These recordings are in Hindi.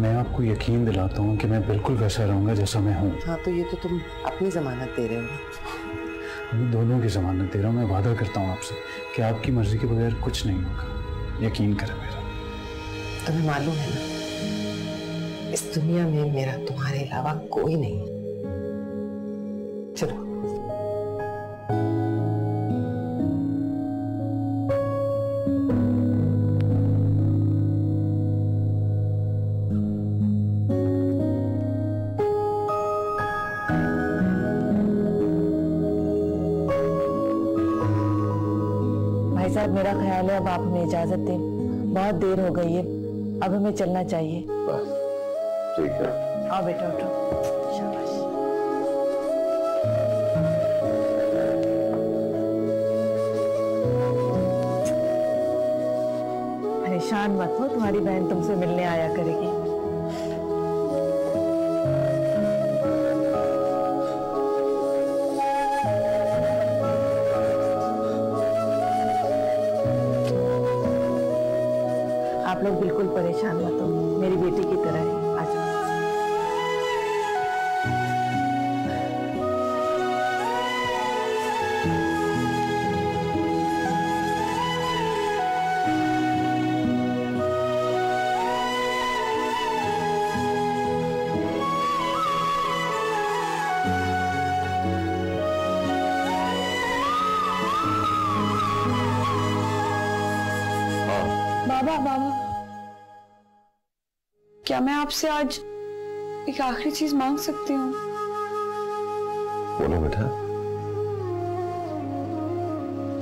मैं आपको यकीन दिलाता हूँ कि मैं बिल्कुल वैसा रहूँगा जैसा मैं हूँ। हाँ तो ये तो तुम अपनी जमानत दे रहे हो। मैं दोनों की जमानत दे रहा हूँ। मैं वादा करता हूँ आपसे कि आपकी मर्जी के बगैर कुछ नहीं होगा, यकीन करें मेरा। तुम्हें मालूम है ना, इस दुनिया में मेरा तुम्हारे अलावा कोई नहीं है। चलो भाई साहब, मेरा ख्याल है अब आप हमें इजाजत दें, बहुत देर हो गई है, अब हमें चलना चाहिए। बस ठीक है। आओ बेटा, उठो। शाबाश। परेशान मत हो, तुम्हारी बहन तुमसे मिलने आया करेगी। आप लोग बिल्कुल परेशान मत हो, मेरी बेटी की तरह है। आ जाओ। बाबा बाबा, क्या मैं आपसे आज एक आखिरी चीज मांग सकती हूँ? बोलो बेटा।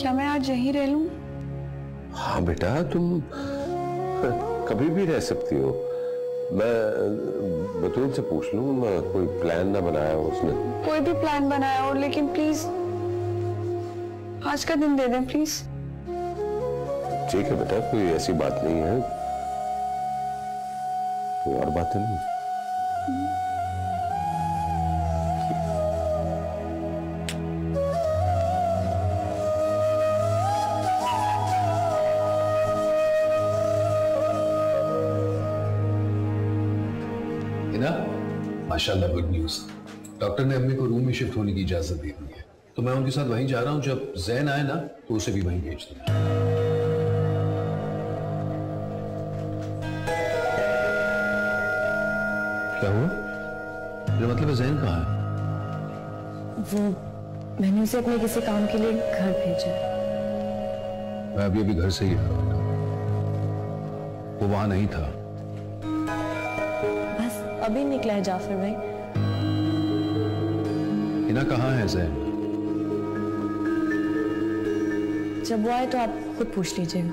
क्या मैं आज यहीं रह लूं? हाँ बेटा, तुम कभी भी रह सकती हो। मैं बतूल से पूछ लूं, कोई प्लान ना बनाया हो उसने। कोई भी प्लान बनाया हो, लेकिन प्लीज आज का दिन दे दें प्लीज। ठीक है बेटा, कोई ऐसी बात नहीं है, कोई और बात नहीं। ना माशाल्लाह, गुड न्यूज। डॉक्टर ने अम्मी को रूम में शिफ्ट होने की इजाजत दे दी है, तो मैं उनके साथ वहीं जा रहा हूं। जब जैन आए ना तो उसे भी वहीं भेज दूंगा। क्या हुआ? मेरा मतलब है जैन कहाँ है? वो मैंने उसे अपने किसी काम के लिए घर भेजा। मैं अभी घर से ही आया हूं। वो वहां नहीं था। बस अभी निकला है जाफर भाई। हिना कहाँ है जैन? जब वो आए तो आप खुद पूछ लीजिएगा।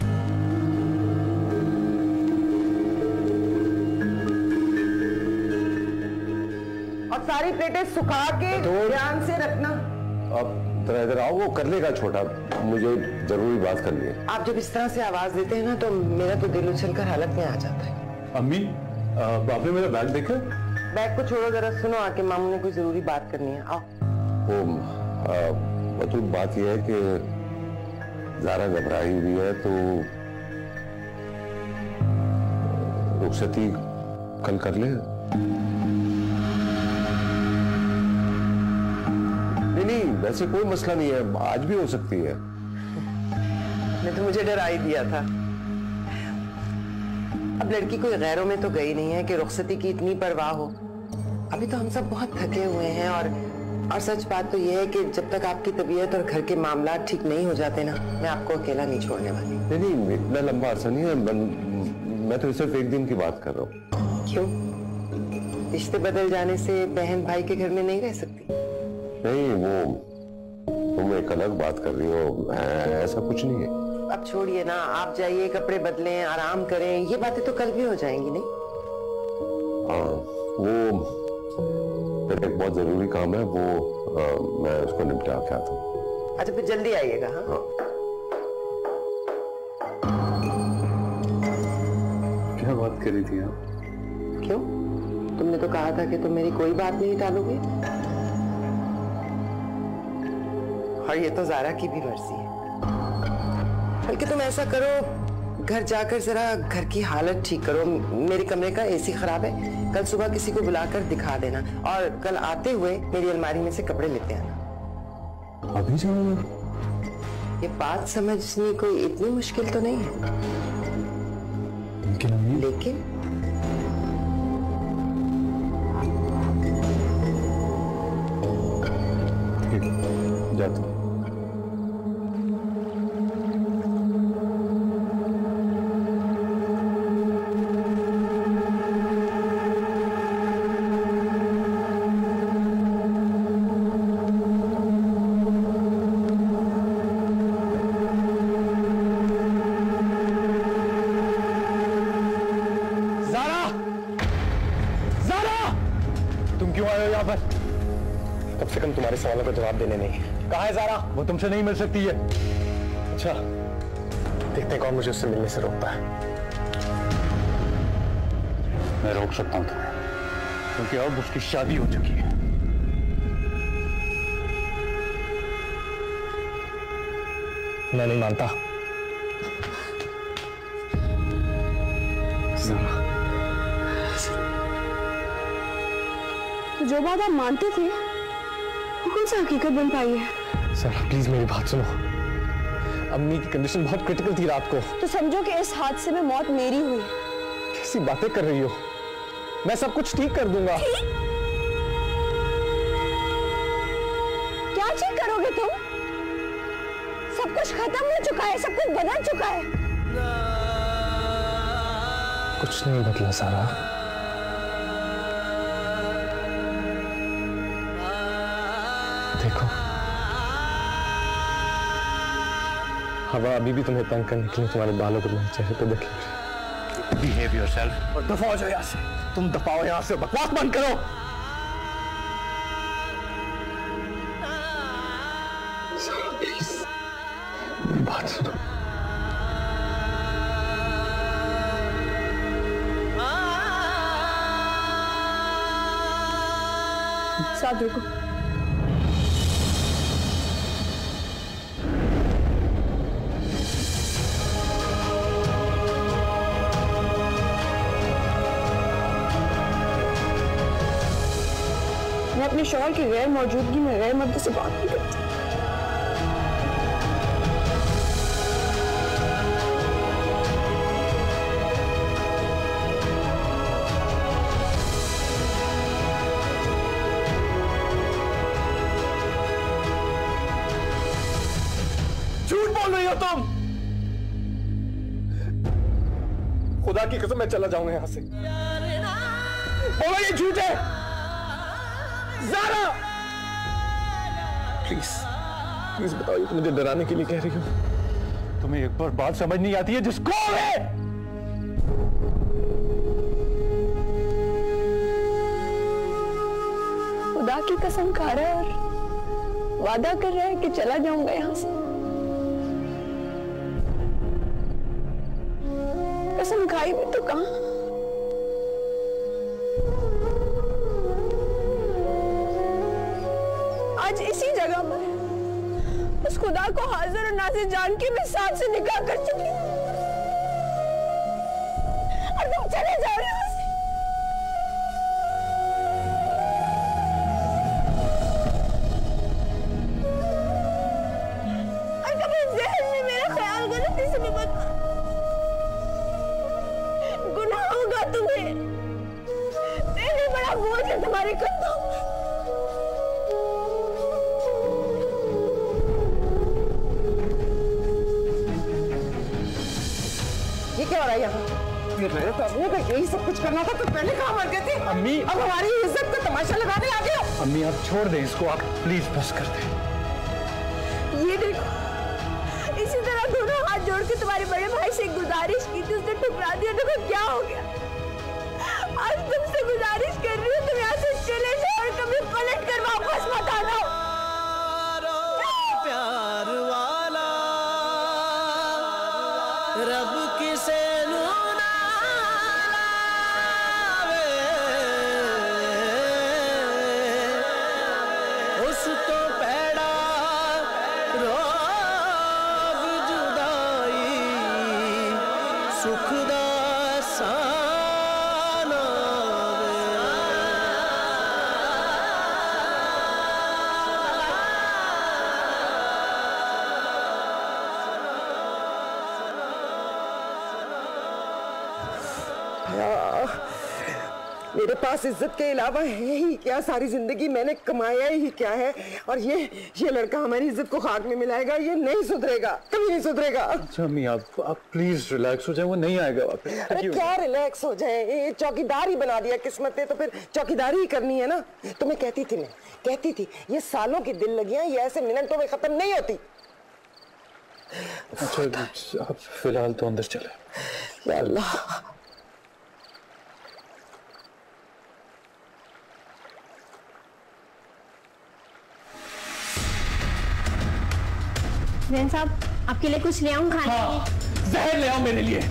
और सारी प्लेटें सुखा के ध्यान से रखना। अब जरा इधर आओ, वो कर लेगा छोटा, मुझे जरूरी बात करनी है। आप जब इस तरह से आवाज देते हैं ना तो मेरा तो दिल उछल कर हालत में आ जाता है। अम्मी, आपने मेरा बैग देखा? बैग को छोड़ो, जरा सुनो, आके मामू ने कोई जरूरी बात करनी है। आओ। वो तो बात यह है कि ज़ारा घबराई हुई है, तो रुखसती कल कर ले। नहीं, वैसे कोई मसला नहीं है, आज भी हो सकती है। ने तो मुझे डरा ही दिया था। अब लड़की कोई गैरों में तो गई नहीं है कि रुखसती की इतनी परवाह हो। अभी तो हम सब बहुत थके हुए हैं, और सच बात तो यह है कि जब तक आपकी तबीयत और घर के मामला ठीक नहीं हो जाते ना, मैं आपको अकेला नहीं छोड़ने वाली। नहीं, इतना लंबा अरसा नहीं है। मैं तो सिर्फ एक दिन की बात कर रहा हूँ। क्यों? रिश्ते बदल जाने से बहन भाई के घर में नहीं रह सकती? नहीं, वो तुम एक अलग बात कर रही हो, ऐसा कुछ नहीं है। अब छोड़िए ना, आप जाइए, कपड़े बदलें, आराम करें, ये बातें तो कल भी हो जाएंगी। नहीं? हाँ, वो एक बहुत जरूरी काम है, वो मैं उसको निपटा के आता हूँ। अच्छा, फिर जल्दी आइएगा। हाँ, क्या बात कर रही थी आप? क्यों? तुमने तो कहा था कि तुम मेरी कोई बात नहीं टालोगे। और ये तो ज़ारा की भी मर्जी है। बल्कि तुम ऐसा करो, घर जाकर जरा घर की हालत ठीक करो। मेरे कमरे का एसी खराब है, कल सुबह किसी को बुलाकर दिखा देना और कल आते हुए मेरी अलमारी में से कपड़े लेते आना। अभी जाओ? ये बात समझनी कोई इतनी मुश्किल तो नहीं है। लेकिन अम्मी, लेकिन जाता हूँ। तुम क्यों आए हो यहाँ पर? कम से कम तुम्हारे सवालों का जवाब देने नहीं। कहाँ है ज़ारा? वो तुमसे नहीं मिल सकती है। अच्छा, देखते हैं कौन मुझे उससे मिलने से रोकता है। मैं रोक सकता हूँ तुम्हें, क्योंकि अब उसकी शादी हो चुकी है। मैं नहीं मानता। तो जो बात आप मानते थे वो कौन सा हकीकत बन पाई है? सर प्लीज मेरी बात सुनो। अम्मी की कंडीशन बहुत क्रिटिकल थी रात को। तो समझो कि इस हादसे में मौत मेरी हुई। कैसी बातें कर रही हो? मैं सब कुछ ठीक कर दूंगा। क्या ठीक करोगे तुम? सब कुछ खत्म हो चुका है, सब कुछ बदल चुका है। कुछ नहीं बदला सारा। देखो, हवा अभी भी तुम्हें तंग करने के लिए तुम्हारे बालों को तुम्हारे चेहरे पे देख ली। बिहेव योरसेल्फ और दफा हो जाओ यहाँ से। तुम दफाओ यहाँ से, बकवास बंद करो। प्लीज मेरी बात सुनो। साथ रुको। मैं अपने शौहर की गैर मौजूदगी में गैर मर्द से बात नहीं करती। झूठ बोल रही हो तुम। खुदा की कसम मैं चला जाऊंगा यहां से। बोलो ये झूठ है। ज़ारा प्लीज प्लीज बताओ, ये तो मुझे डराने के लिए कह रही हो। तुम्हें एक बार बात समझ नहीं आती है जिसको है। खुदा की कसम खा रहा है और वादा कर रहा है कि चला जाऊंगा यहां से। कसम खाई भी तो कहां? आज इसी जगह पर उस खुदा को हाजिर और नाज़िर जान के मैं साथ से निकाह कर चुकी हूं और तुम चले जाओ यहां से। और कभी ज़हन में मेरा ख्याल गलती से भी मत। गुनाह होगा तुम्हें। तेरे बड़ा बोझ है तुम्हारे कंधों पर। ये क्या हो रहा है यहाँ? तो यही सब कुछ करना था तो पहले कहाँ मर गए थे? अम्मी, अब हमारी इज्जत का तमाशा लगाने आ गए हो। अम्मी आप छोड़ दें इसको, आप प्लीज बस कर दें। ये देखो, इसी तरह दोनों हाथ जोड़ के तुम्हारे बड़े भाई से गुजारिश की थी, उसने ठुकरा दिया। देखो क्या हो गया। आज तुमसे गुजारिश कर रही हूँ तुम यहाँ से चले जाओ और कभी पलट कर वापस मत आना। प्यार वाला रब किसे सुखदा साना मेरे पास इज्जत के अलावा है ही क्या? सारी जिंदगी मैंने कमाया ही क्या है? और ये लड़का हमारी इज्जत को खाक में मिलाएगा। ये नहीं सुधरेगा, कभी नहीं सुधरेगा। अच्छा अम्मी आप प्लीज रिलैक्स हो जाए, वो नहीं आएगा वापस। अरे क्या रिलैक्स हो जाए? ये चौकीदार ही बना दिया किस्मत ने, तो फिर चौकीदारी ही करनी है ना। तो मैं कहती थी ये सालों की दिल लगियां ये ऐसे मिनटों में खत्म नहीं होती। अच्छा आप फिलहाल तो अंदर चले। या अल्लाह। जैन साहब आपके लिए कुछ ले आऊं खाने के लिए? जहर ले आओ मेरे लिए।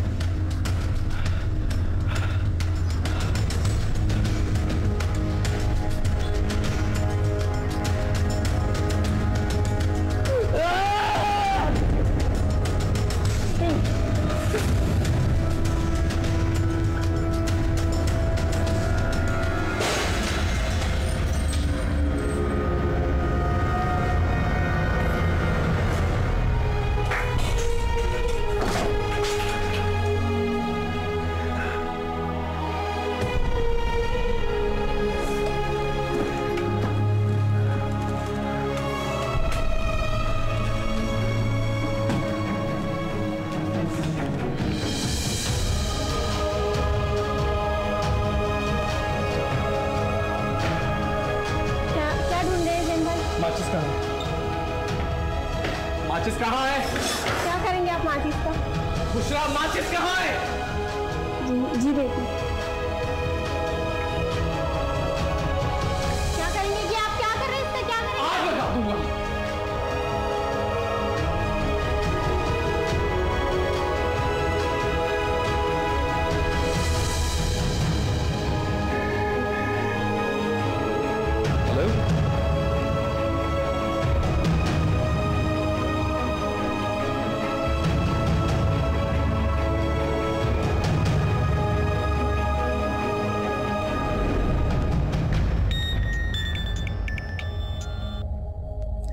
माचिस कहाँ है? क्या करेंगे आप माचिस का? बुशरा माचिस कहाँ है? जी देखो। क्या करेंगे कि आप क्या कर रहे हैं? इससे क्या करेंगे? आग लगा दूंगा।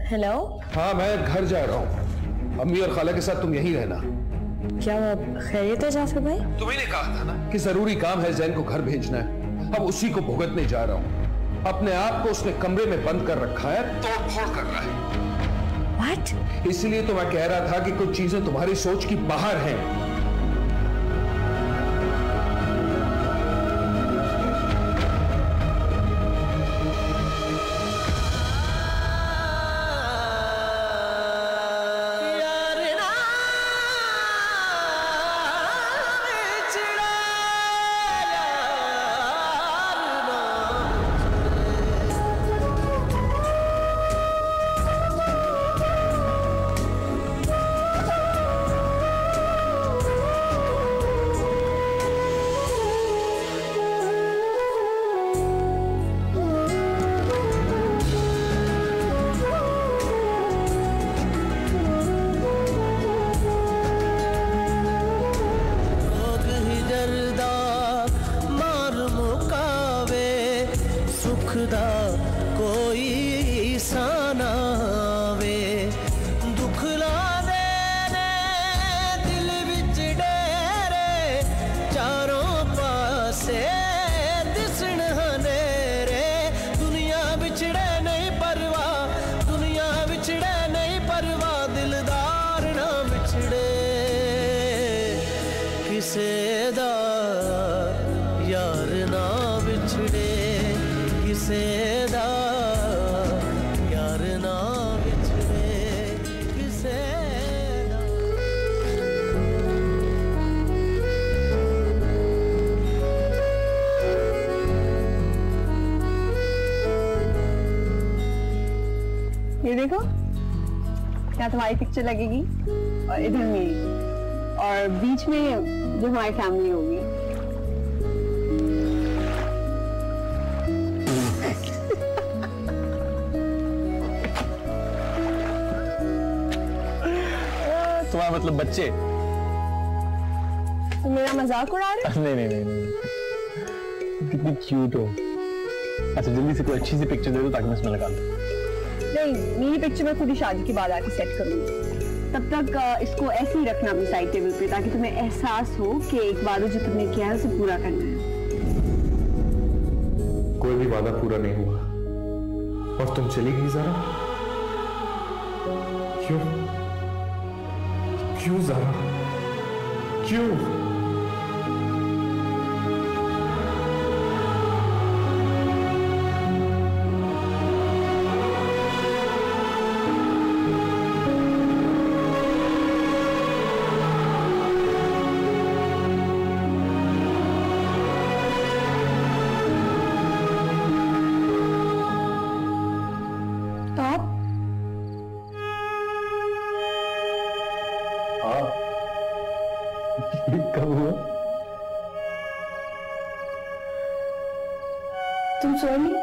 हेलो। हाँ मैं घर जा रहा हूँ, अम्मी और खाला के साथ तुम यहीं रहना। क्या खैरियत है जाफर भाई? तुम्ही ने कहा था ना कि जरूरी काम है, जैन को घर भेजना है। अब उसी को भुगतने जा रहा हूँ। अपने आप को उसने कमरे में बंद कर रखा है, तोड़-फोड़ कर रहा है। What? इसलिए तो मैं कह रहा था कि कुछ चीजें तुम्हारी सोच की बाहर हैं। ये देखो, क्या तुम्हारी पिक्चर लगेगी और इधर मेरी, और बीच में जो हमारी फैमिली होगी। तुम्हारा मतलब बच्चे? तुम मेरा मजाक उड़ा रहे हो? नहीं, कितनी क्यूट हो। अच्छा जल्दी से कोई अच्छी सी पिक्चर दे दो ताकि मैं इसमें लगा दूं। नहीं, मेरी पिक्चर मैं खुद ही शादी के बाद आके सेट करूंगी। तब तक इसको ऐसे ही रखना अपने साइड टेबल पे, ताकि तुम्हें एहसास हो कि एक वादा जो तुमने किया है उसे पूरा करना है। कोई भी वादा पूरा नहीं हुआ और तुम चली गई ज़ारा। क्यों ज़ारा, क्यों? कब हुआ? तुम सो नहीं?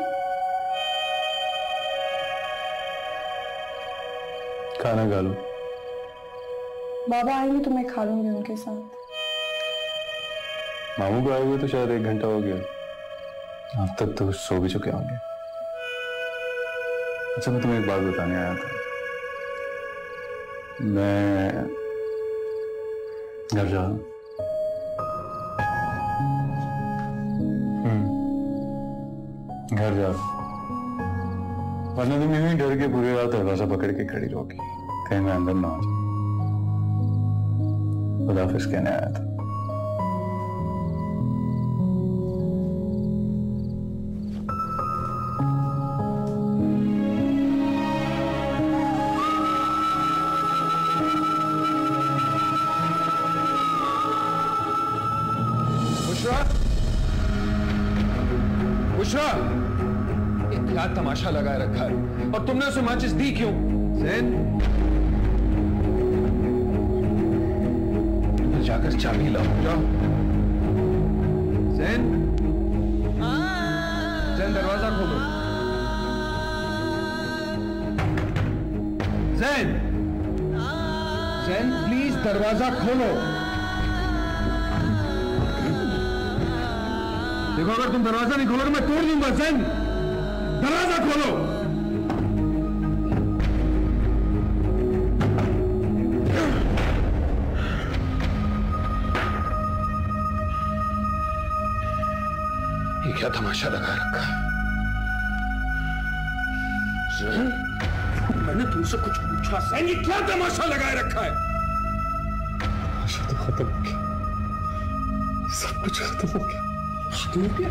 खाना खा लो। बाबा आएंगे तो मैं खा लूंगी उनके साथ। मामू को आए हुए तो शायद 1 घंटा हो गया, अब तक तो सो भी चुके होंगे। अच्छा मैं तुम्हें एक बात बताने आया था। मैं घर जा रहा हूं। घर जा रहा हूं, वरना तुम यूं ही डर के पूरी रात दरवाजा पकड़ के खड़ी रहोगी, कहीं मैं अंदर ना आ जाऊं। खुदाफिज कहने आया था। बुशरा, ये क्या तमाशा लगाए रखा है और तुमने उसे माचिस दी क्यों? ज़ैन, जाकर चाबी लाओ। जाओ। ज़ैन, ज़ैन दरवाजा खोलो। ज़ैन, ज़ैन प्लीज दरवाजा खोलो। देखो अगर तुम दरवाजा नहीं खोलोगे मैं तोड़ दूंगा। ज़ैन, दरवाजा खोलो। ये क्या तमाशा लगा रखा है? ज़ैन, मैंने तुमसे कुछ पूछा। ज़ैन, ये क्या तमाशा लगाए रखा है? तमाशा तो खत्म हो गया, सब कुछ खत्म हो गया। खत्म हो गया?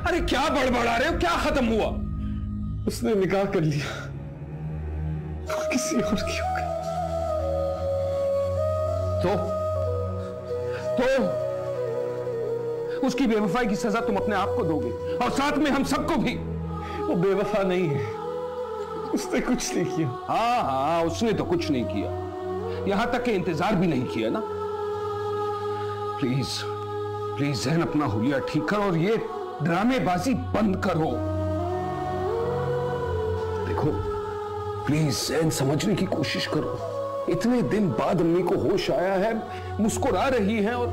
अरे क्या बड़बड़ा रहे हो? क्या खत्म हुआ? उसने निकाह कर लिया और किसी और की हो गई। तो उसकी बेवफाई की सजा तुम अपने आप को दोगे और साथ में हम सबको भी। वो बेवफा नहीं है, उसने कुछ नहीं किया। हाँ, उसने तो कुछ नहीं किया, यहां तक के इंतजार भी नहीं किया ना। प्लीज प्लीज ज़ैन, अपना हुलिया ठीक करो और ये ड्रामेबाजी बंद करो। देखो प्लीज ज़ैन, समझने की कोशिश करो। इतने दिन बाद अम्मी को होश आया है, मुस्कुरा रही हैं और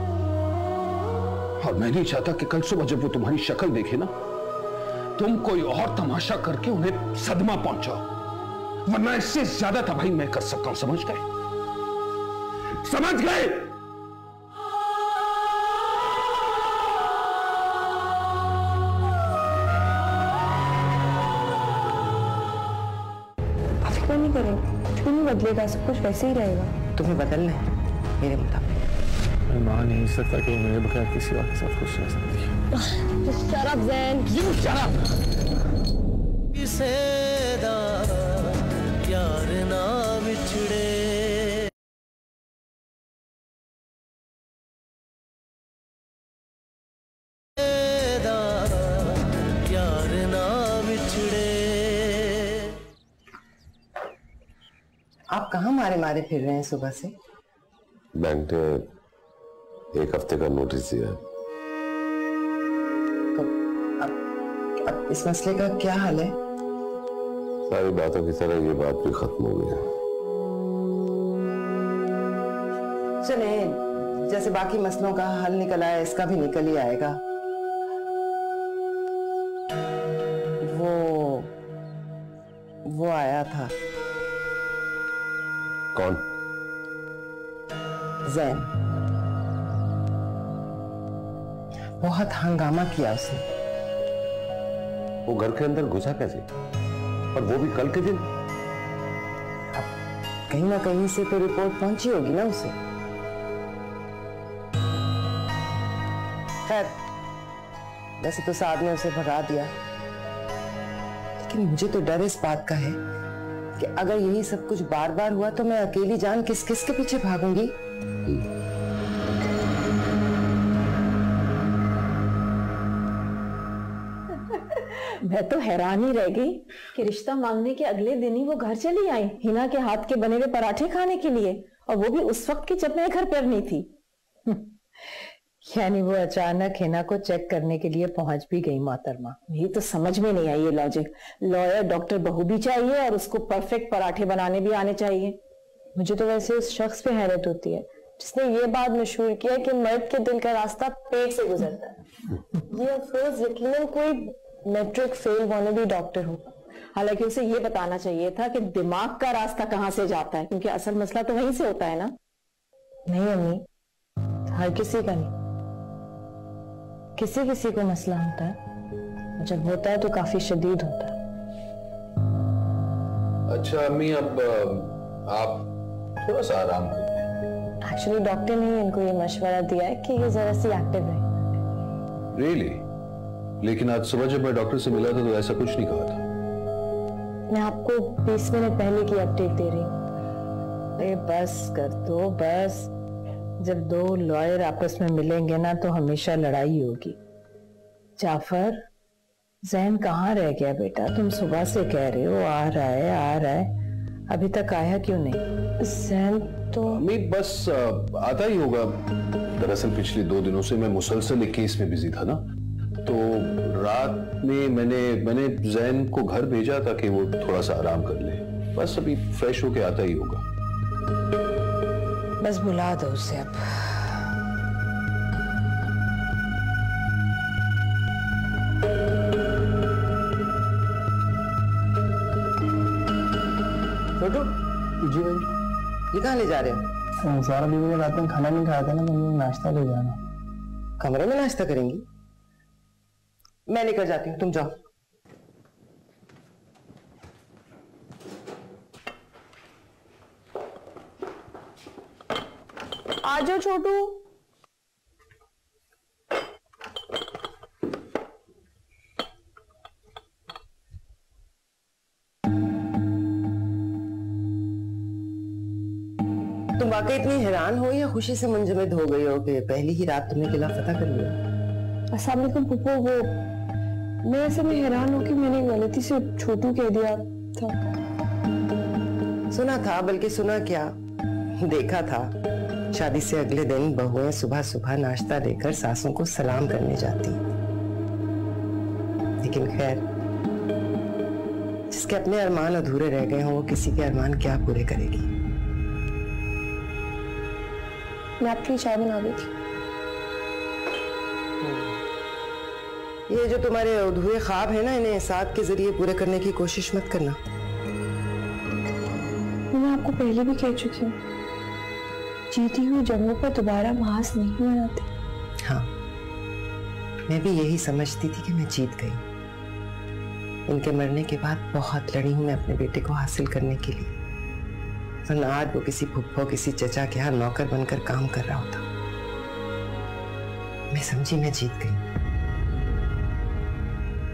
मैं नहीं चाहता कि कल सुबह जब वो तुम्हारी शक्ल देखे ना, तुम कोई और तमाशा करके उन्हें सदमा पहुंचाओ, वरना इससे ज्यादा तबाही मैं कर सकता हूं। समझ गए? समझ गए? फिक्र नहीं करें, कुछ भी नहीं बदलेगा, सब कुछ वैसे ही रहेगा। तुम्हें बदलना है मेरे मुताबिक। मैं मान नहीं सकता कि वो मेरे बगैर किसी और के साथ खुश रह सकती है। Shut up Zain. You shut up! किसे दा यार ना बिछड़े, यार ना बिछड़े। आप कहाँ मारे मारे फिर रहे हैं सुबह से? बैंक ने 1 हफ्ते का नोटिस दिया है। तो अब इस मसले का क्या हाल है? सारी बातों की तरह ये बात भी खत्म हो गई है। चले जैसे बाकी मसलों का हल निकल आया, इसका भी निकल ही आएगा। वो आया था। कौन? जैन। बहुत हंगामा किया उसने। वो घर के अंदर घुसा कैसे, और वो भी कल के दिन? कहीं ना कहीं से तो रिपोर्ट पहुंची होगी ना उसे। खैर, वैसे तो साहब ने उसे भगा दिया, लेकिन मुझे तो डर इस बात का है कि अगर यही सब कुछ बार बार हुआ तो मैं अकेली जान किस किस के पीछे भागूंगी। मैं तो हैरान ही रह गई कि रिश्ता मांगने के अगले दिन ही वो घर चली आई हिना के हाथ के बने हुए पराठे खाने के लिए, और वो भी उस वक्त की जब मैं घर पर नहीं थी। यानी वो अचानक हिना को चेक करने के लिए पहुंच भी गई मोहतरमा। ये तो समझ में नहीं आई ये लॉजिक। लॉयर डॉक्टर बहू भी चाहिए और उसको परफेक्ट पराठे बनाने भी आने चाहिए। मुझे तो वैसे उस शख्स पे हैरत होती है जिसने ये बात मशहूर किया कि मर्द के दिल का रास्ता पेट से गुजरता है। ये अफरोज यकीनन कोई मैट्रिक फेल वाले भी डॉक्टर होगा। हालांकि उसे ये बताना चाहिए था कि दिमाग का रास्ता कहाँ से जाता है, क्योंकि असल मसला तो वहीं से होता है ना। नहीं अम्मी, हर किसी का नहीं, किसी किसी को मसला होता है, जब होता है तो काफी शदीद होता है। अच्छा अम्मी, अब आप थोड़ा सा आराम करें। एक्चुअली डॉक्टर ने इनको ये मशवरा दिया है कि ये जरा सी एक्टिव रहे। रियली? लेकिन आज सुबह जब मैं डॉक्टर से मिला था तो ऐसा कुछ नहीं कहा था। मैं आपको 20 मिनट पहले की अपडेट दे रही हूँ। अरे बस कर दो बस। जब दो लॉयर आपस में मिलेंगे ना तो हमेशा लड़ाई होगी। जाफर, जैन कहाँ रह गया बेटा? तुम सुबह से कह रहे हो आ रहा है, अभी तक आया क्यों नहीं? जैन तो अम्मी बस आता ही होगा। दरअसल पिछले 2 दिनों से मैं मुसलसल एक केस में बिजी था ना, तो रात में मैंने जैन को घर भेजा था कि वो थोड़ा सा आराम कर ले। बस अभी फ्रेश होके आता ही होगा। बस बुला दो उसे अब। छोटू जी भाई, ये कहाँ ले जा रहे हो? सारा बीवी ने रात में खाना नहीं खाया था ना, तो मुझे नाश्ता ले जाना। कमरे में नाश्ता करेंगी? मैं लेकर जाती हूँ, तुम जाओ। आ जाओ छोटू। तुम वाकई इतनी हैरान हो या खुशी से मुंजमद हो गई हो कि पहली ही रात तुमने किला फतह कर लिया? अस्सलाम वालेकुम पुप्पो। वो मैं ऐसे में हैरान हूँ कि मैंने गलती से छोटू कह दिया था। सुना था, बल्कि सुना क्या, देखा था। शादी से अगले दिन बहुएं सुबह सुबह नाश्ता लेकर सासों को सलाम करने जाती। लेकिन खैर, जिसके अपने अरमान अधूरे रह गए हों वो किसी के अरमान क्या पूरे करेगी। मैं आपके लिए चाय बना दी थी। ये जो तुम्हारे अधूरे ख्वाब है ना, इन्हें साथ के जरिए पूरे करने की कोशिश मत करना। मैं आपको पहले भी कह चुकी हूँ, जीती हुई जगहों पर दोबारा महास नहीं बनाते। हाँ, मैं भी यही समझती थी कि मैं जीत गई। इनके मरने के बाद बहुत लड़ी हूं मैं अपने बेटे को हासिल करने के लिए, वरना आज वो किसी फुफ्फो किसी चचा के यहाँ नौकर बनकर काम कर रहा होता। मैं समझी मैं जीत गई,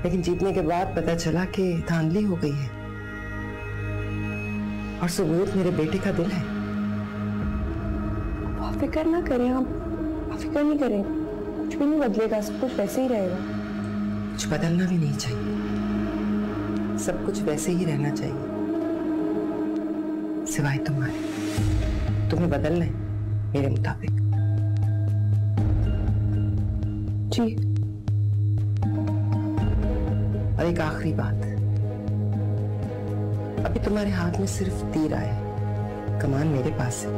लेकिन जीतने के बाद पता चला कि धांधली हो गई है और सबूत मेरे बेटे का दिल है। आप फिक्र ना करें, आप फिक्र नहीं करें, कुछ भी नहीं बदलेगा, सब कुछ वैसे ही रहेगा। कुछ बदलना भी नहीं चाहिए, सब कुछ वैसे ही रहना चाहिए, सिवाय तुम्हारे। तुम्हें बदलना है मेरे मुताबिक। जी। और एक आखिरी बात, अभी तुम्हारे हाथ में सिर्फ तीर आए, कमान मेरे पास है।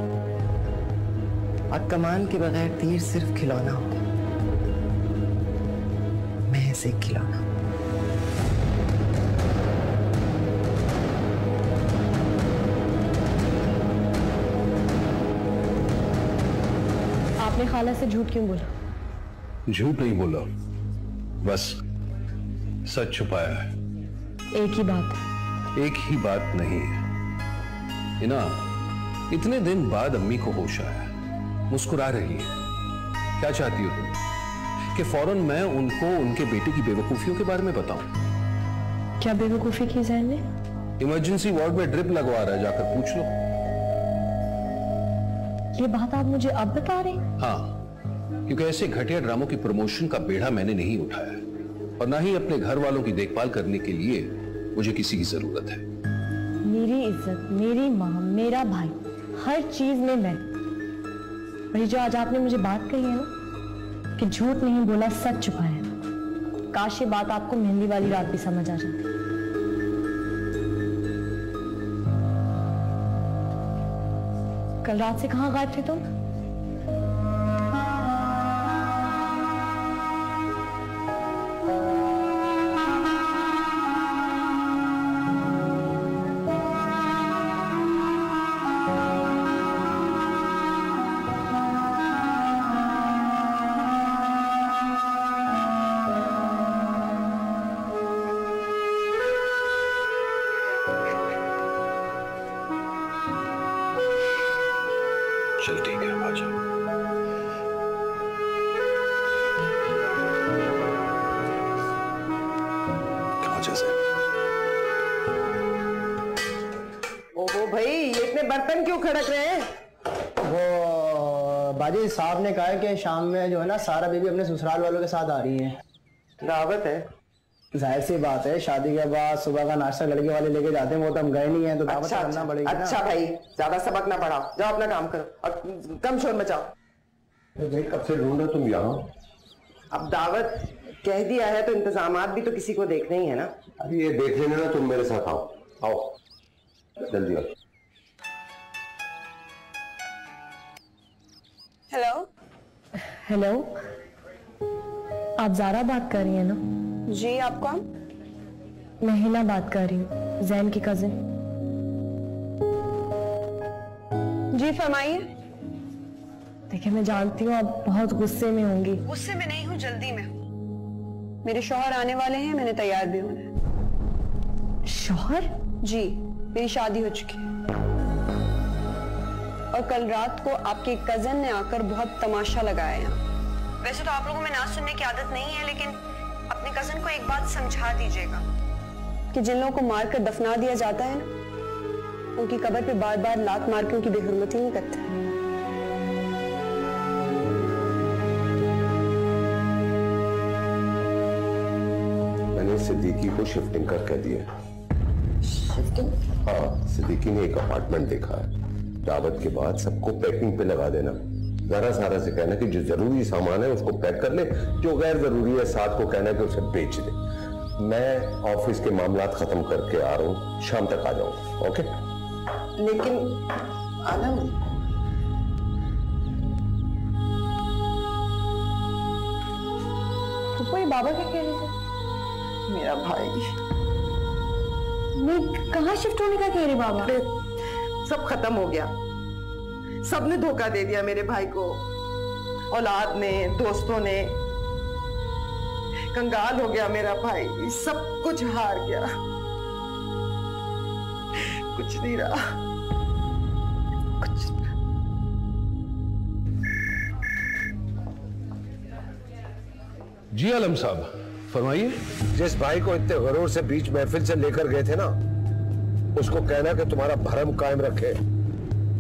और कमान के बगैर तीर सिर्फ खिलौना होगा। मैं ऐसे खिलौना। आपने खाला से झूठ क्यों बोला? झूठ नहीं बोला, बस सच छुपाया है। एक ही बात। एक ही बात नहीं है हिना, इतने दिन बाद अम्मी को होश आया, मुस्कुरा रही है। क्या चाहती हो तुम कि फौरन मैं उनको उनके बेटे की बेवकूफियों के बारे में बताऊं? क्या बेवकूफी की जैन ने? इमरजेंसी वार्ड में ड्रिप लगवा रहा है, जाकर पूछ लो। ये बात आप मुझे अब बता रहे? हाँ, क्योंकि ऐसे घटिया ड्रामों की प्रमोशन का बेड़ा मैंने नहीं उठाया और ना ही अपने घर वालों की देखभाल करने के लिए मुझे किसी की जरूरत है। मेरी इज्जत, मेरी माँ, मेरा भाई, हर चीज में मैं। वही जो आज आपने मुझे बात कही है ना कि झूठ नहीं बोला, सच छुपाया, काश ये बात आपको मेहंदी वाली रात भी समझ आ जाती। कल रात से कहाँ गायब थे तुम? चल ठीक है, आ जाओ। ओहो भाई, ये इतने बर्तन क्यों खड़क रहे हैं? वो बाजी साहब ने कहा है कि शाम में जो है ना सारा बेबी अपने ससुराल वालों के साथ आ रही है। दावत है? जाहिर सी बात है, शादी के बाद सुबह का नाश्ता लड़के वाले लेके जाते हैं, वो तो हम गए नहीं है, तो दावत अच्छा, करना पड़ेगा। अच्छा भाई, ज्यादा सबक ना पढ़ाओ, जाओ अपना काम करो और कम शोर मचाओ। भाई कब से ढूंढ रहे तुम यहाँ? अब दावत कह दिया है तो इंतजामात भी तो किसी को देखने ही है ना। अरे ये देख लेना ना, तुम मेरे साथ आओ, आओ जल्दी आओ। हेलो। हेलो, आप ज़ारा बात कर रही हैं ना? जी, आप कौन? मैं हिना बात कर रही हूँ, जैन की कजिन। जी फरमाइए। देखिए, मैं जानती हूँ आप बहुत गुस्से में होंगी। गुस्से में नहीं हूँ, जल्दी में हूँ। मेरे शौहर आने वाले हैं, मैंने तैयार भी होना है। शौहर? जी, मेरी शादी हो चुकी है और कल रात को आपके कजन ने आकर बहुत तमाशा लगाया यहाँ। वैसे तो आप लोगों में ना सुनने की आदत नहीं है, लेकिन अपने कजन को एक बात समझा दीजिएगा कि जिन लोगों को मारकर दफना दिया जाता है ना, उनकी कब्र पे बार बार लात मार के उनकी बेहुरमती नहीं करते। मैंने सिद्दीकी को शिफ्टिंग कर कह दिया। शिफ्टिंग? हाँ, सिद्दीकी ने एक अपार्टमेंट देखा है। दावत के बाद सबको पैकिंग पे लगा देना। जरा सारा से कहना कि जो जरूरी सामान है उसको पैक कर ले, जो गैर जरूरी है साथ को कहना कि उसे बेच दे। मैं ऑफिस के मामलात खत्म करके आ रहा हूँ, शाम तक आ जाऊंगा। ओके? लेकिन आलम, तो कोई बाबा क्या कह रहे थे? मेरा भाई नहीं, कहाँ शिफ्ट होने का कह रहे बाबा? सब खत्म हो गया, सबने धोखा दे दिया मेरे भाई को। औलाद ने, दोस्तों ने, कंगाल हो गया मेरा भाई, सब कुछ हार गया, कुछ नहीं रहा, कुछ नहीं रहा। जी आलम साहब, फरमाइए। जिस भाई को इतने गरूर से बीच महफिल से लेकर गए थे ना, उसको कहना कि तुम्हारा भरम कायम रखे।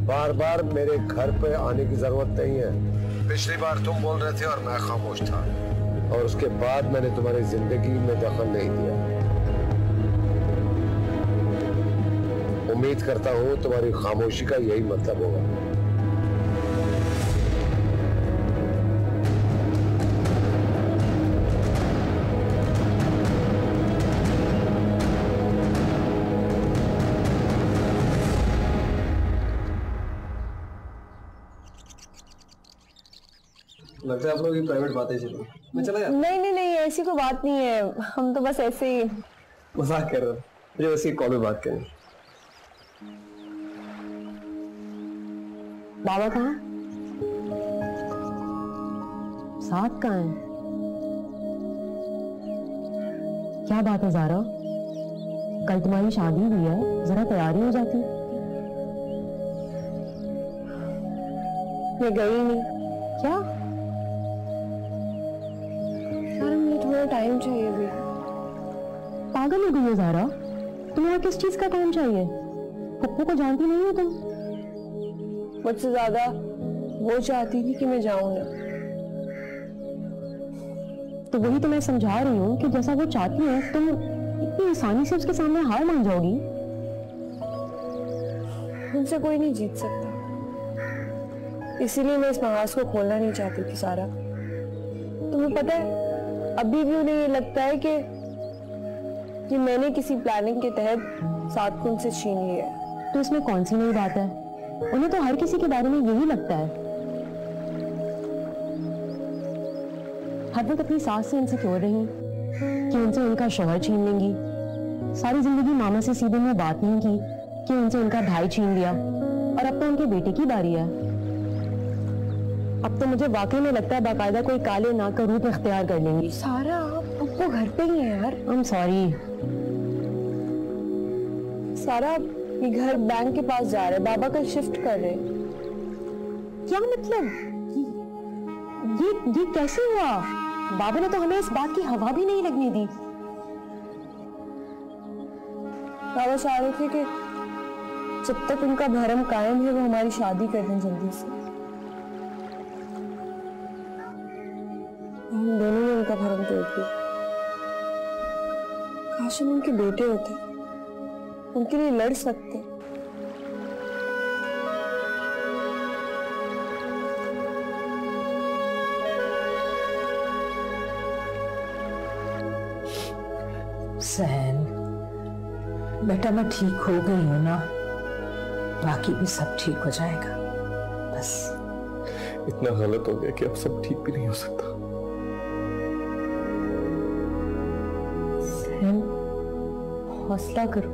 बार बार मेरे घर पे आने की जरूरत नहीं है। पिछली बार तुम बोल रहे थे और मैं खामोश था, और उसके बाद मैंने तुम्हारी जिंदगी में दखल नहीं दिया। उम्मीद करता हूं तुम्हारी खामोशी का यही मतलब होगा। लगता है आप लोग की प्राइवेट बातें चल रही। मैं चला जाता। नहीं नहीं नहीं, ऐसी कोई बात नहीं है, हम तो बस ऐसे ही मजाक कर रहा हूँ, मुझे वैसे कॉल पे बात करनी। बाबा कहाँ? साथ कहाँ है? क्या बात है ज़ारा? कल तुम्हारी शादी हुई है, जरा तैयारी हो जाती। मैं गई नहीं। क्या? यार मुझे थोड़ा टाइम चाहिए अभी। पागल हो गई हो ज़ारा? तुम्हें और किस चीज का टाइम चाहिए? पप्पू को जानती नहीं हो तुम? मुझसे ज्यादा वो चाहती थी कि मैं जाऊं ना। तो वही तो मैं समझा रही हूँ कि जैसा वो चाहती है तुम इतनी आसानी से उसके सामने हार मान जाओगी। उनसे कोई नहीं जीत सकता, इसीलिए मैं इस महाज को खोलना नहीं चाहती थी सारा। तुम्हें पता है अभी भी उन्हें ये लगता है कि मैंने किसी प्लानिंग के तहत साथ को उनसे छीन लिया है। तो इसमें कौन सी नई बात है? उन्हें तो हर किसी के बारे में यही लगता है। हर वक्त अपनी सास से इनसिक्योर रही कि उनसे उनका शौहर छीन लेंगी। सारी जिंदगी मामा से सीधे मुंह बात नहीं की कि उनसे उनका भाई छीन लिया, और अब तो उनके बेटे की बारी है। अब तो मुझे वाकई में लगता है बाकायदा कोई काले नाग का रूप इख्तियार कर लेंगी। सारा अब वो घर पे ही है यार। आई एम सॉरी सारा, ये घर बैंक के पास जा रहे हैं, बाबा का शिफ्ट कर रहे हैं। क्या मतलब? ये कैसे हुआ? बाबा ने तो हमें इस बात की हवा भी नहीं लगने दी। बाबा चाह रहे थे कि जब तक उनका भरम कायम है वो हमारी शादी कर दें जल्दी से। हम दोनों ने उनका भरम तोड़ दिया। काश हम उनके बेटे होते, उनके लिए लड़ सकते। सहन बेटा, मैं ठीक हो गई हूं ना, बाकी भी सब ठीक हो जाएगा। बस इतना गलत हो गया कि अब सब ठीक भी नहीं हो सकता। सहन, हौसला करो,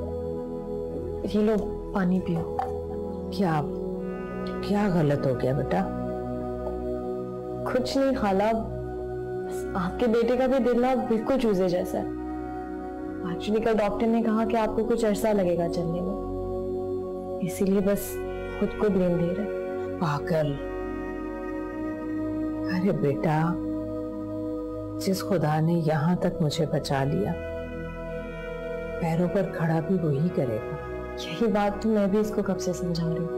ये लो पानी पियो। क्या क्या गलत हो गया बेटा? कुछ नहीं खाला, आपके बेटे का भी दिल ना बिल्कुल चूजे जैसा है। एक्चुअली कल डॉक्टर ने कहा कि आपको कुछ अरसा लगेगा चलने में, इसीलिए बस खुद को ब्लेम दे रहे। पागल। अरे बेटा, जिस खुदा ने यहाँ तक मुझे बचा लिया, पैरों पर खड़ा भी वही करेगा। यही बात तो मैं भी इसको कब से समझा रही हूँ।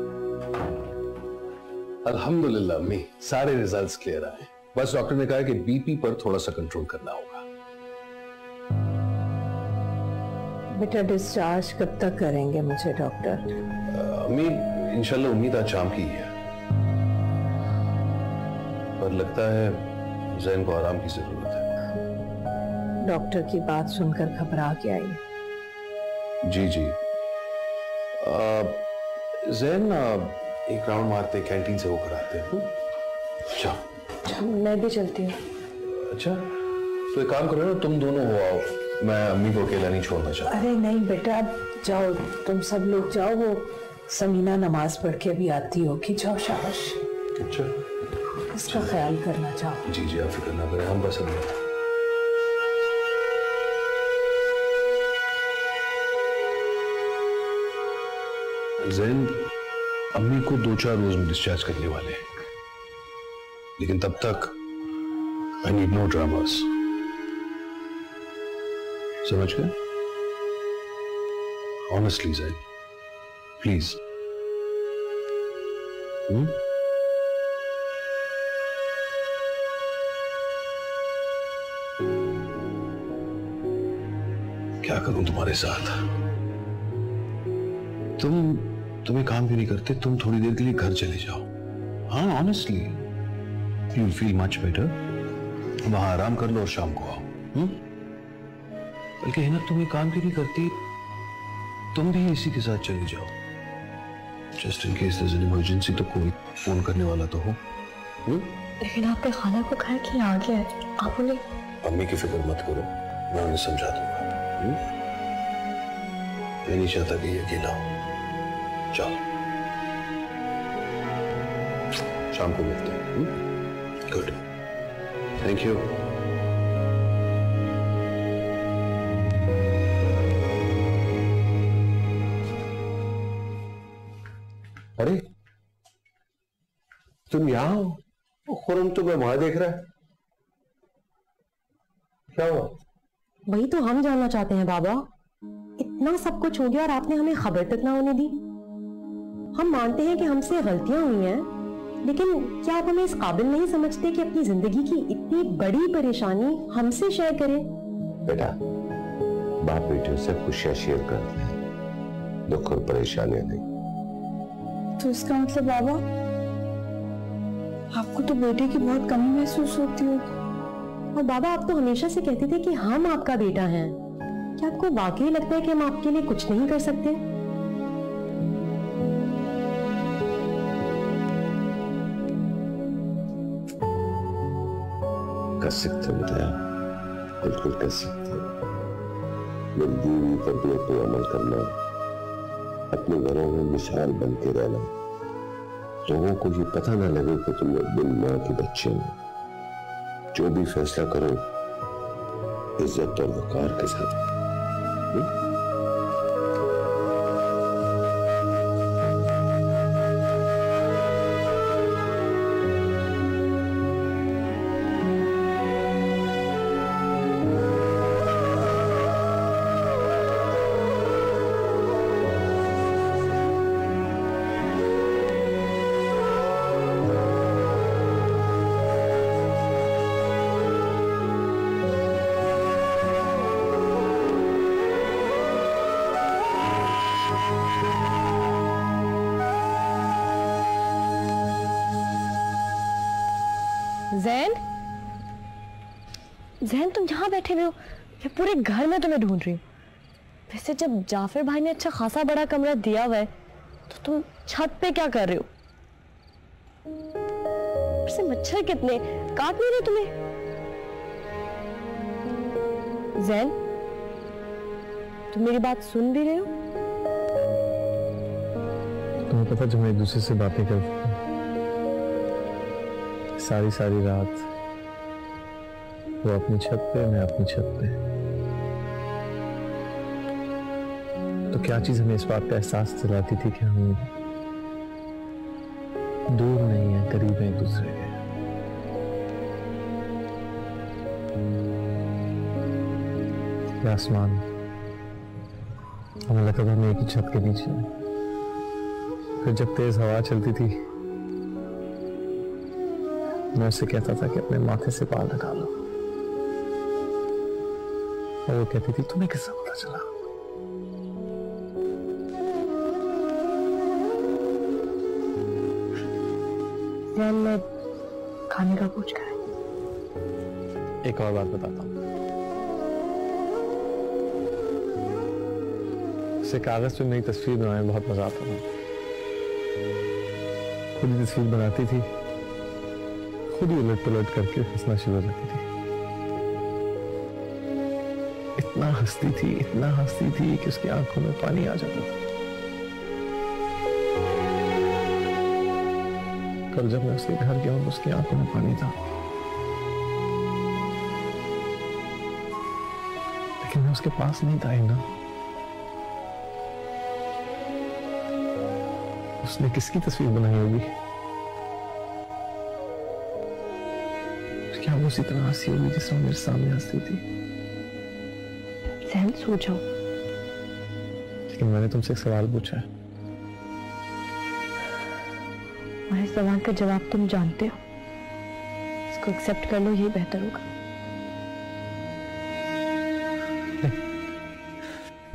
अल्हम्दुलिल्लाह अम्मी, सारे रिजल्ट्स क्लियर आए। बस डॉक्टर ने कहा कि बीपी पर थोड़ा सा कंट्रोल करना होगा। बेटा डिस्चार्ज कब तक करेंगे मुझे डॉक्टर? अम्मी इंशाल्लाह उम्मीद आज शाम की है, पर लगता है जैन को आराम की जरूरत है। डॉक्टर की बात सुनकर घबरा के आई। जी जी। जैन एक राउंड मारते कैंटीन से वो कराते हैं। अच्छा मैं भी चलती हूँ। अच्छा तो एक काम करो ना, तुम दोनों हो आओ, मैं अम्मी को अकेला नहीं छोड़ना चाहता। अरे नहीं बेटा, जाओ तुम सब लोग जाओ, वो समीना नमाज पढ़ के भी आती होगी। जाओ शाबाश। अच्छा इसका ख्याल करना चाहो। जी जी, आप फिक्र ना करें, हम बस जैन अम्मी को 2-4 रोज में डिस्चार्ज करने वाले हैं, लेकिन तब तक आई नीड नो ड्रामास। समझ गए? Honestly Zain, please. क्या करूं तुम्हारे साथ? तुम एक काम भी नहीं करते, तुम थोड़ी देर के लिए घर चले जाओ। हाँ honestly, you will feel much better. वहां आराम कर लो और शाम को आओ। बल्कि हिना, तुम एक काम भी नहीं करती, तुम भी इसी के साथ चले जाओ। Just in case there is an emergency, तो कोई फोन करने वाला तो हो। लेकिन आपके खाला को घर की आ गया है, आप उन्हें। अम्मी की फिक्र मत करो, मैं उन्हें समझा दूंगा। मैं नहीं चाहता कि ये अकेला हो। जाओ, शाम को मिलते हैं। Good, thank you. अरे तुम यहां हो? खुरम तुम्हें वहां देख रहा है, क्या हुआ? वही तो हम जानना चाहते हैं बाबा। इतना सब कुछ हो गया और आपने हमें खबर तक ना होने दी। हम मानते हैं कि हमसे गलतियां हुई हैं, लेकिन क्या आप हमें इस काबिल नहीं समझते कि अपनी जिंदगी की इतनी बड़ी परेशानी हमसे शेयर करें? बेटा, बाप बेटे से खुशियां शेयर करते हैं, दुख और परेशानियां नहीं। तो इसका मतलब बाबा, आपको तो बेटे की बहुत कमी महसूस होती होगी। और बाबा, आप तो हमेशा से कहते थे कि हम आपका बेटा हैं। क्या आपको वाकई लगता है कि हम आपके लिए कुछ नहीं कर सकते? कर सकते हो बेटा, बिल्कुल कर सकते हो। मिलती हुई तरबियत पे अमल करना, अपने घरों में मिसाल बन के रहना, लोगों को ये पता ना लगे कि तुम लोग बिन मां के बच्चे हो। जो भी फैसला करो इज्जत और वकार के साथ। ज़ैन, ज़ैन तुम यहाँ बैठे हुए हो? मैं पूरे घर में तुम्हें ढूंढ रही हूँ। वैसे जब जाफर भाई ने अच्छा खासा बड़ा कमरा दिया हुआ है, तो तुम छत पे क्या कर रहे हो? वैसे मच्छर कितने, काट नहीं रहे तुम्हें? ज़ैन, तुम मेरी बात सुन भी रहे हो? तुम्हें पता, जब हम एक दूसरे से बातें करते हैं सारी सारी रात, वो अपनी छत पे, मैं अपनी छत पे, तो क्या चीज हमें इस बात का एहसास दिलाती थी कि हम दूर नहीं है, करीब है एक दूसरे के। ये आसमान, हमें लगता था हम एक ही छत के नीचे हैं। फिर जब तेज हवा चलती थी, मैं उससे कहता था कि अपने माथे से बाल हटा लो, और वो कहती थी तुम्हें किससे पता चला? ज़ैन, मैं खाने का पूछ कर एक और बात बताता हूँ। उसे कागज पे मेरी तस्वीर बनाने में बहुत मजा आता था। खुद ही तस्वीर बनाती थी, खुद ही उलट पलट करके हंसना शुरू हो जाती थी। इतना हंसती थी कि उसकी आंखों में पानी आ जाता था। कल जब मैं उसके घर गया तो उसकी आंखों में पानी था, लेकिन मैं उसके पास नहीं था। ना उसने किसकी तस्वीर बनाई होगी? क्या वो उसी तरह हंसी होगी जिस तरह मेरे सामने हंसती थी? ज़ैन, सो जाओ। लेकिन मैंने तुमसे एक सवाल पूछा है, और इस सवाल का जवाब तुम जानते हो। इसको एक्सेप्ट कर लो, ये बेहतर होगा।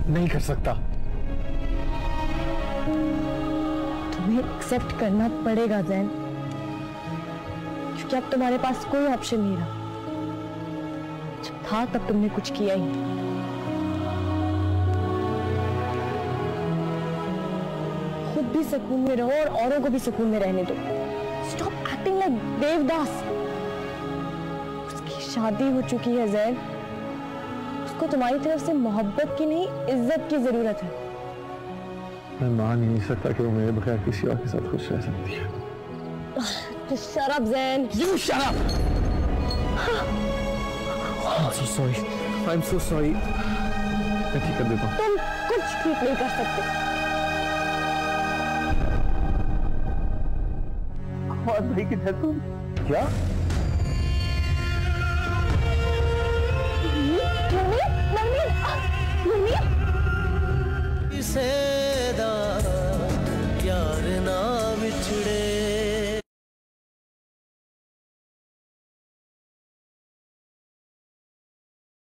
नहीं कर सकता। तुम्हें एक्सेप्ट करना पड़ेगा ज़ैन, क्योंकि अब तुम्हारे पास कोई ऑप्शन नहीं रहा। जब था तब तुमने कुछ किया ही नहीं। खुद भी सुकून में रहो और औरों को भी सुकून में रहने दो। Stop acting like Devdas. उसकी शादी हो चुकी है जैन, उसको तुम्हारी तरफ से मोहब्बत की नहीं इज्जत की जरूरत है। मैं मान ही नहीं सकता कि वो मेरे बगैर किसी और के साथ खुश रह सकती है। Shut up, Zain. You shut up. I'm so sorry. I'm so sorry. मैं ठीक कर देता हूँ। तुम कुछ ठीक नहीं कर सकते। और भाई किधर तुम? क्या?